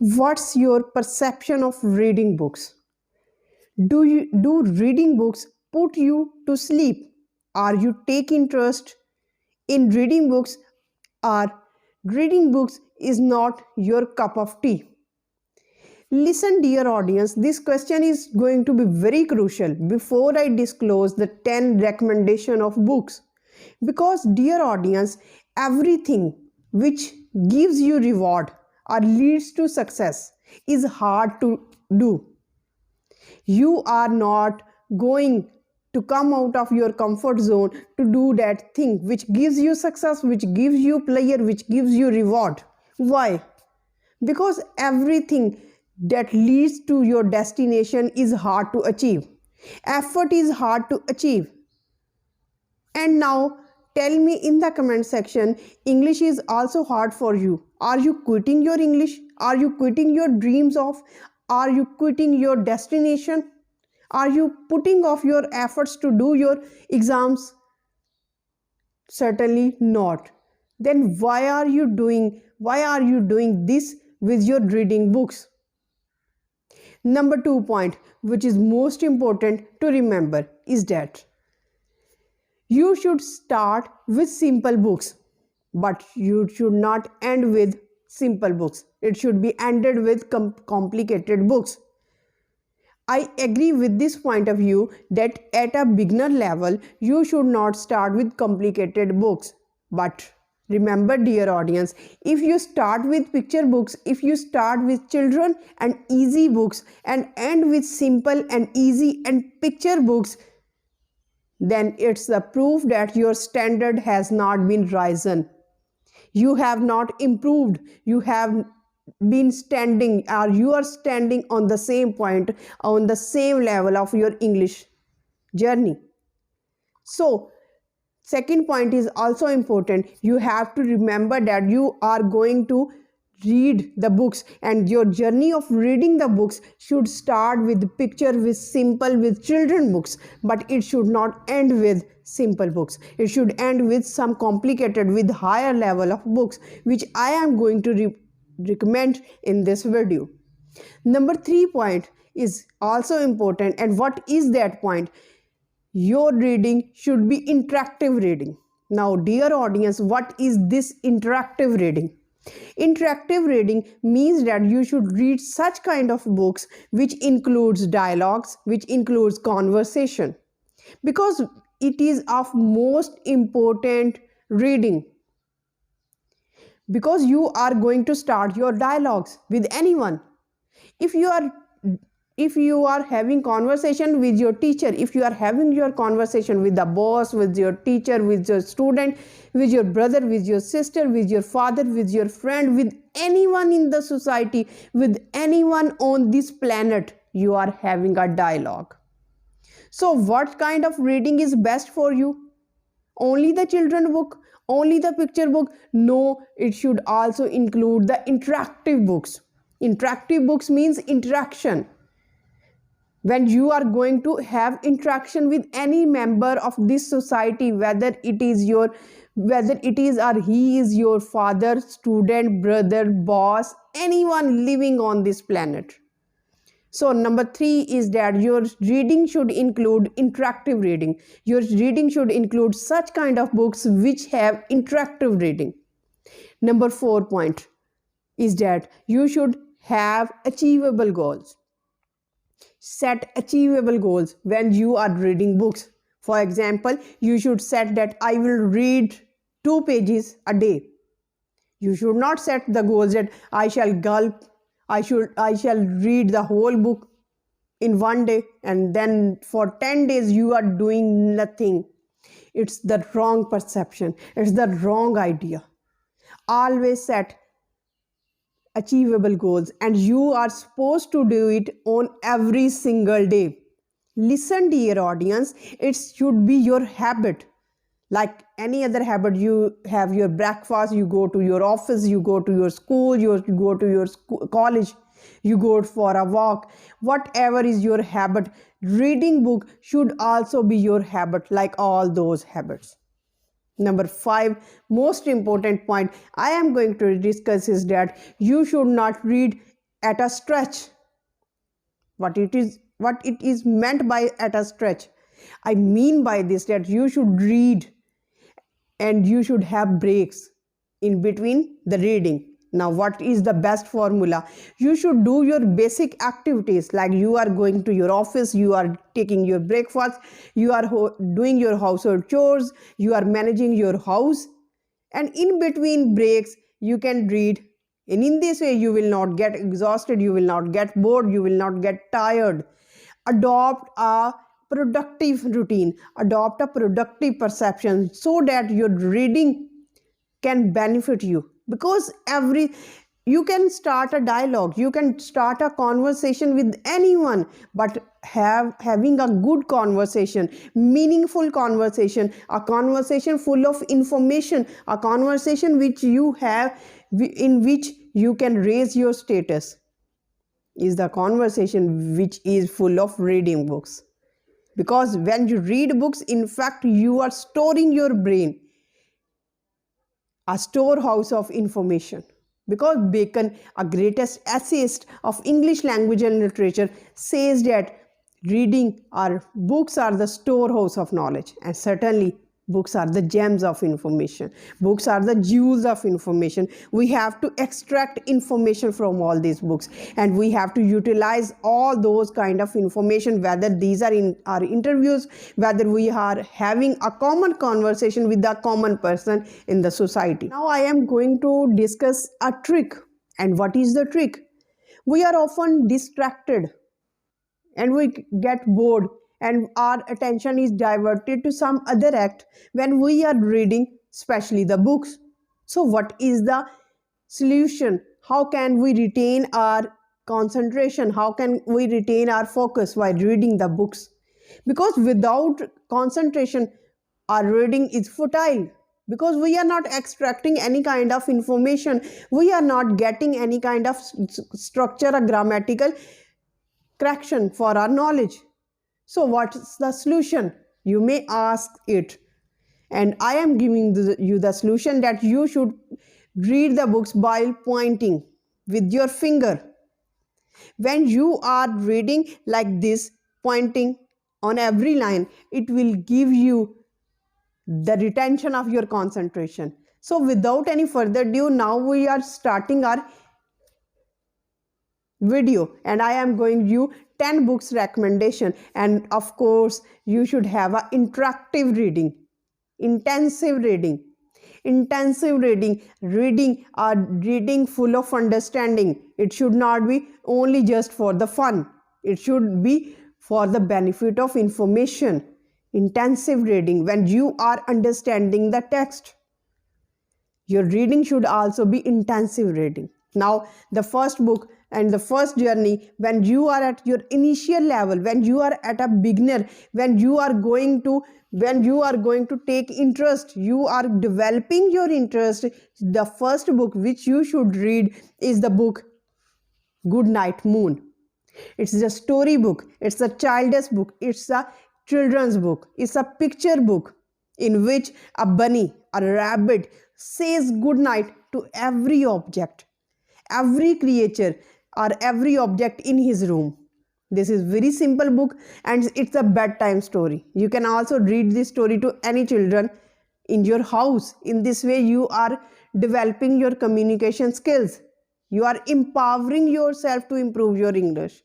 What's your perception of reading books? Do reading books put you to sleep? Are you take interest in reading books, or reading books is not your cup of tea? Listen, dear audience, this question is going to be very crucial before I disclose the 10 recommendation of books. Because, dear audience, everything which gives you reward or leads to success is hard to do. You are not going to come out of your comfort zone to do that thing which gives you success, which gives you pleasure, which gives you reward. Why? Because everything that leads to your destination is hard to achieve. Effort is hard to achieve. And now tell me in the comment section, English is also hard for you. Are you quitting your English? Are you quitting your dreams of? Are you quitting your destination? Are you putting off your efforts to do your exams? Certainly not. Then why are you doing this with your reading books? Number 2 point, which is most important to remember, is that you should start with simple books, but you should not end with simple books. It should be ended with complicated books. I agree with this point of view that at a beginner level, you should not start with complicated books. But remember, dear audience, if you start with picture books, if you start with children and easy books and end with simple and easy and picture books, then it's the proof that your standard has not been risen. You have not improved. You have been standing, or you are standing on the same point, on the same level of your English journey. So, second point is also important. You have to remember that you are going to read the books, and your journey of reading the books should start with picture, with simple, with children books, but it should not end with simple books. It should end with some complicated, with higher level of books, which I am going to recommend in this video. Number 3 point is also important. And what is that point? Your reading should be interactive reading. Now, dear audience, what is this interactive reading? Interactive reading means that you should read such kind of books which includes dialogues, which includes conversation, because it is of most important reading. Because you are going to start your dialogues with anyone. If you are having conversation with your teacher, if you are having your conversation with the boss, with your teacher, with your student, with your brother, with your sister, with your father, with your friend, with anyone in the society, with anyone on this planet, you are having a dialogue. So what kind of reading is best for you? Only the children book? Only the picture book? No, it should also include the interactive books. Interactive books means interaction. When you are going to have interaction with any member of this society, whether it is or he is your father, student, brother, boss, anyone living on this planet. So number 3 is that your reading should include interactive reading. Your reading should include such kind of books which have interactive reading. Number 4 point is that you should have achievable goals. Set achievable goals when you are reading books. For example, you should set that I will read 2 pages a day. You should not set the goals that I shall read the whole book in one day, and then for 10 days you are doing nothing. It's the wrong perception. It's the wrong idea. Always set achievable goals, and you are supposed to do it on every single day. Listen, dear audience, it should be your habit. Like any other habit, you have your breakfast, you go to your office, you go to your school, you go to your college, you go for a walk. Whatever is your habit, reading book should also be your habit, like all those habits. Number 5, most important point I am going to discuss is that you should not read at a stretch. What it is meant by at a stretch, I mean by this that you should read and you should have breaks in between the reading. Now, what is the best formula? You should do your basic activities, like you are going to your office, you are taking your breakfast, you are doing your household chores, you are managing your house, and in between breaks you can read. And in this way you will not get exhausted, you will not get bored, you will not get tired. Adopt a productive routine, adopt a productive perception, so that your reading can benefit you. Because you can start a dialogue, you can start a conversation with anyone, but having a good conversation, meaningful conversation, a conversation full of information, a conversation which you have, in which you can raise your status, is the conversation which is full of reading books. Because when you read books, in fact you are storing your brain, a storehouse of information. Because Bacon, a greatest essayist of English language and literature, says that reading or books are the storehouse of knowledge, and certainly books are the gems of information. Books are the jewels of information. We have to extract information from all these books, and we have to utilize all those kind of information, whether these are in our interviews, whether we are having a common conversation with a common person in the society. Now I am going to discuss a trick. And what is the trick? We are often distracted and we get bored, and our attention is diverted to some other act when we are reading, especially the books. So what is the solution? How can we retain our concentration? How can we retain our focus while reading the books? Because without concentration, our reading is futile. Because we are not extracting any kind of information, we are not getting any kind of structure or grammatical correction for our knowledge. So what's the solution? You may ask it, and I am giving you the solution, that you should read the books while pointing with your finger. When you are reading like this, pointing on every line, it will give you the retention of your concentration. So without any further ado, now we are starting our video, and I am going to give you 10 books recommendation. And of course you should have a interactive reading, intensive reading, reading full of understanding. It should not be only just for the fun, it should be for the benefit of information. Intensive reading, when you are understanding the text, your reading should also be intensive reading. Now the first book and the first journey, when you are at your initial level, when you are at a beginner, when you are going to take interest, you are developing your interest, the first book which you should read is the book Good Night Moon. It's a story book, it's a childish book, it's a children's book, it's a picture book in which a bunny, a rabbit says good night to every object, every creature or every object in his room. This is very simple book, and it's a bedtime story. You can also read this story to any children in your house. In this way you are developing your communication skills, you are empowering yourself to improve your English.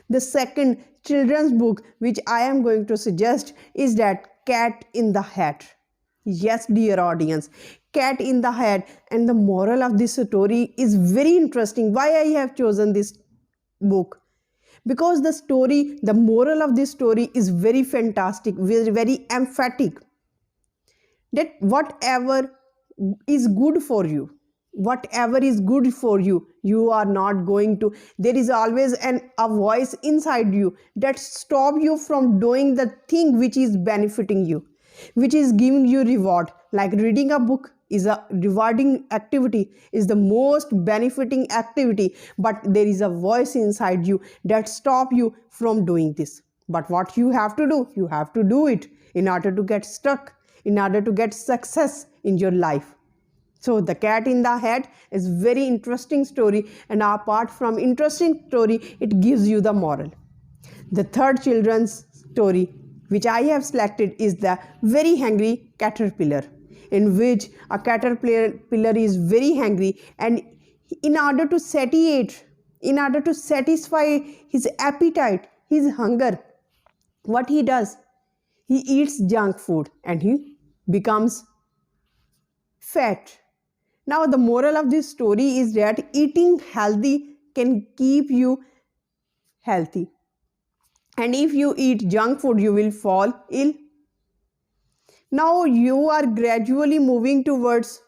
The second children's book which I am going to suggest is that Cat in the Hat. Yes, dear audience, Cat in the Hat. And the moral of this story is very interesting. Why I have chosen this book? Because the moral of this story is very fantastic, very emphatic. That whatever is good for you, you are not going to, there is always a voice inside you that stop you from doing the thing which is benefiting you, which is giving you reward. Like reading a book is a rewarding activity, is the most benefiting activity, but there is a voice inside you that stop you from doing this. But what you have to do, you have to do it in order to get stuck, in order to get success in your life. So the cat in the hat is very interesting story, and apart from interesting story, it gives you the moral. The third children's story which I have selected is the very hungry caterpillar, in which a caterpillar is very hungry, and in order to satiate, in order to satisfy his appetite, his hunger, what he does, he eats junk food and he becomes fat. Now the moral of this story is that eating healthy can keep you healthy, and if you eat junk food you will fall ill. Now you are gradually moving towards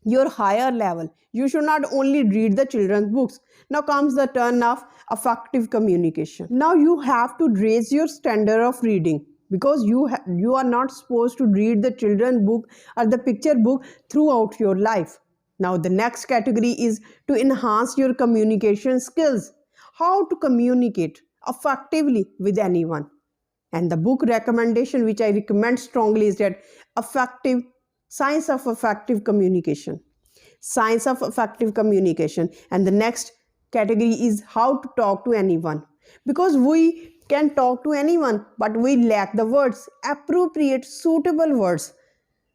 your higher level. You should not only read the children's books. Now comes the turn of effective communication. Now you have to raise your standard of reading, because you are not supposed to read the children's book or the picture book throughout your life. Now the next category is to enhance your communication skills. How to communicate effectively with anyone. And the book recommendation which I recommend strongly is that Science of Effective Communication. Science of Effective Communication. And the next category is how to talk to anyone. Because we can talk to anyone, but we lack the words, appropriate, suitable words.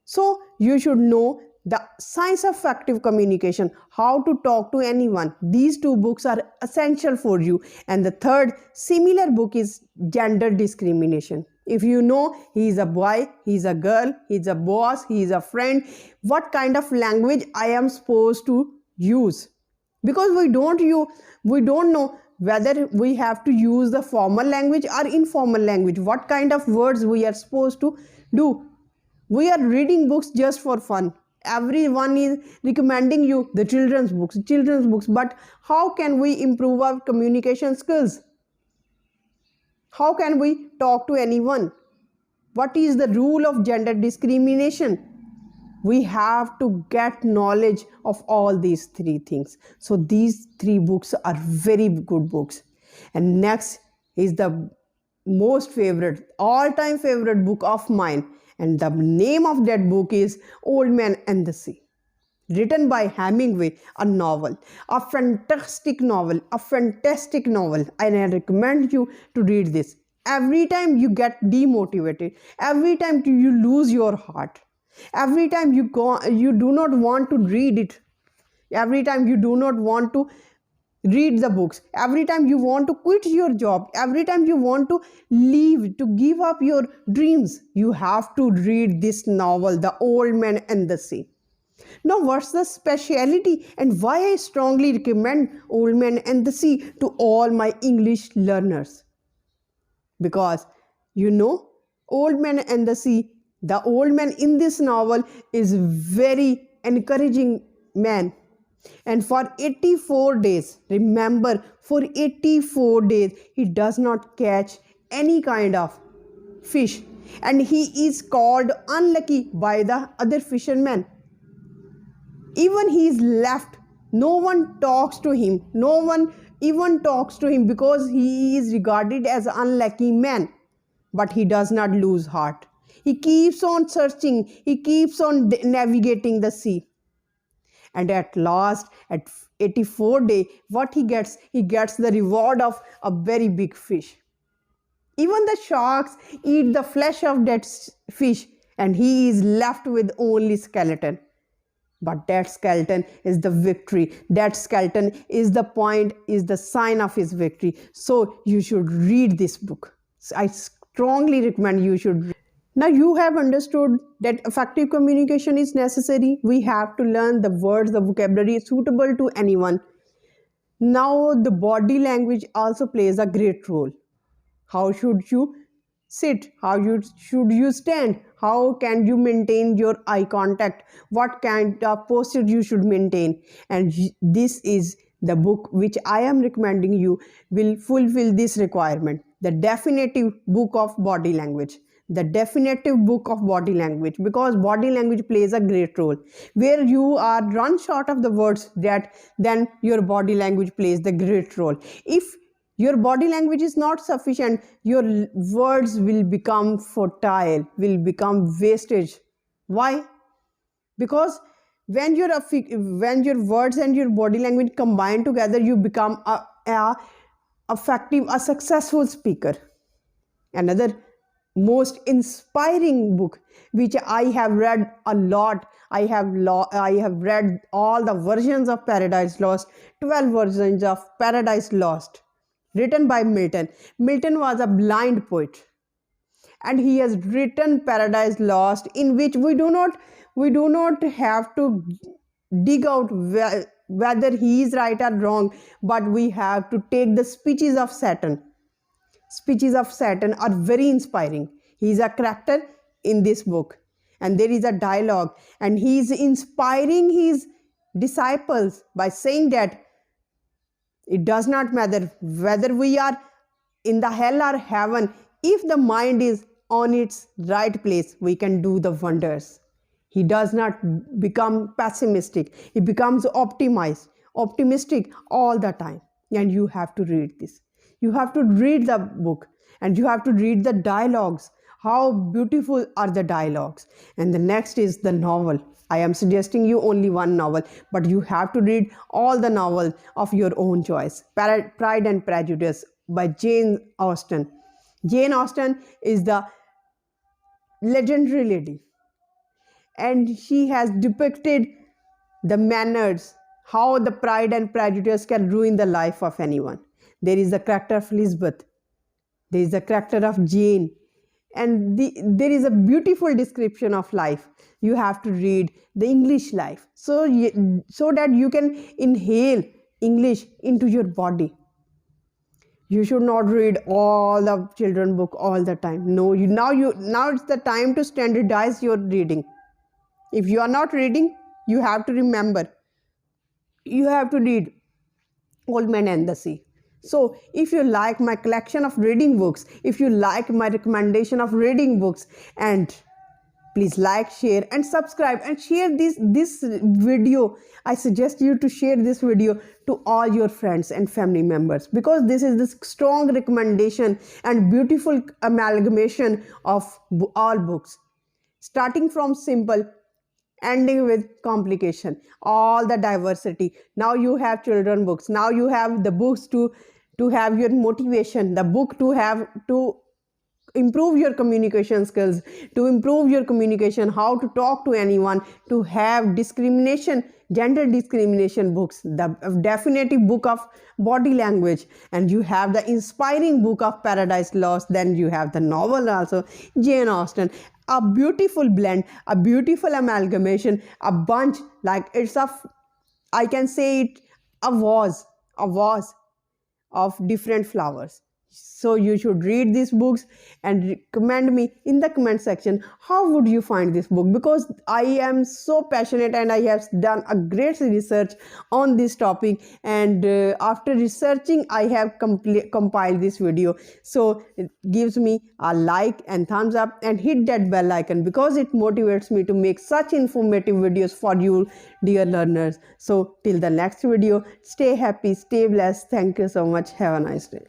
So you should know the Science of Effective Communication, how to talk to anyone. These two books are essential for you. And the third similar book is Gender Discrimination. If you know he is a boy, he is a girl, he is a boss, he is a friend, what kind of language I am supposed to use? Because we don't know whether we have to use the formal language or informal language. What kind of words we are supposed to do? We are reading books just for fun. Everyone is recommending you the children's books, but how can we improve our communication skills? How can we talk to anyone? What is the rule of gender discrimination? We have to get knowledge of all these three things. So these three books are very good books. And next is the most favorite, all-time favorite book of mine. And the name of that book is Old Man and the Sea. Written by Hemingway, a novel, a fantastic novel, and I recommend you to read this. Every time you get demotivated, every time you lose your heart, every time you do not want to read it, every time you do not want to read the books, every time you want to quit your job, every time you want to leave, to give up your dreams, you have to read this novel, The Old Man and the Sea. Now what's the speciality and why I strongly recommend Old Man and the Sea to all my English learners? Because Old Man and the Sea, the old man in this novel is very encouraging man. And for 84 days, remember, for 84 days, he does not catch any kind of fish. And he is called unlucky by the other fishermen. Even he is left, no one talks to him. No one even talks to him because he is regarded as an unlucky man. But he does not lose heart. He keeps on searching. He keeps on navigating the sea. And at last, at 84 day, what he gets? He gets the reward of a very big fish. Even the sharks eat the flesh of that fish, and he is left with only skeleton. But that skeleton is the victory. That skeleton is the point, is the sign of his victory. So you should read this book. I strongly recommend you should read. Now you have understood that effective communication is necessary. We have to learn the words, the vocabulary suitable to anyone. Now the body language also plays a great role. How should you sit? How should you stand? How can you maintain your eye contact? What kind of posture you should maintain? And this is the book which I am recommending you will fulfill this requirement. The definitive book of body language. The definitive book of body language, because body language plays a great role. Where you are run short of the words, that then your body language plays the great role. If your body language is not sufficient, your words will become futile, will become wastage. Why? Because when your words and your body language combine together, you become a effective, a successful speaker. Another most inspiring book which I have read a lot. I have read all the versions of Paradise Lost, 12 versions of Paradise Lost, written by Milton. Milton was a blind poet, and he has written Paradise Lost, in which we do not have to dig out whether he is right or wrong, but we have to take the speeches of Saturn. Speeches of Saturn are very inspiring. He is a character in this book, and there is a dialogue, and he is inspiring his disciples by saying that it does not matter whether we are in the hell or heaven. If the mind is on its right place, we can do the wonders. He does not become pessimistic. He becomes optimistic all the time. And you have to read this. You have to read the book, and you have to read the dialogues. How beautiful are the dialogues. And the next is the novel. I am suggesting you only one novel, but you have to read all the novels of your own choice. Pride and Prejudice by Jane Austen. Jane Austen is the legendary lady, and she has depicted the manners, how the Pride and Prejudice can ruin the life of anyone. There is the character of Elizabeth, there is the character of Jane, and there is a beautiful description of life. You have to read the English life, so that you can inhale English into your body. You should not read all the children book all the time. No, now it's the time to standardize your reading. If you are not reading, you have to remember, you have to read Old Man and the Sea. So if you like my collection of reading books, if you like my recommendation of reading books, and please like, share and subscribe, and share this video. I suggest you to share this video to all your friends and family members, because this is the strong recommendation and beautiful amalgamation of all books, starting from simple, ending with complication, all the diversity. Now you have children books, now you have the books to have your motivation, the book to improve your communication skills, to improve your communication, how to talk to anyone, to have discrimination, gender discrimination books, the definitive book of body language, and you have the inspiring book of Paradise Lost. Then you have the novel also, Jane Austen. A beautiful blend, a beautiful amalgamation, a bunch, like I can say it, a vase of different flowers. So you should read these books and recommend me in the comment section. How would you find this book? Because I am so passionate and I have done a great research on this topic, and after researching I have compiled this video. So it gives me a like and thumbs up, and hit that bell icon, because it motivates me to make such informative videos for you, dear learners. So till the next video, stay happy, stay blessed. Thank you so much. Have a nice day.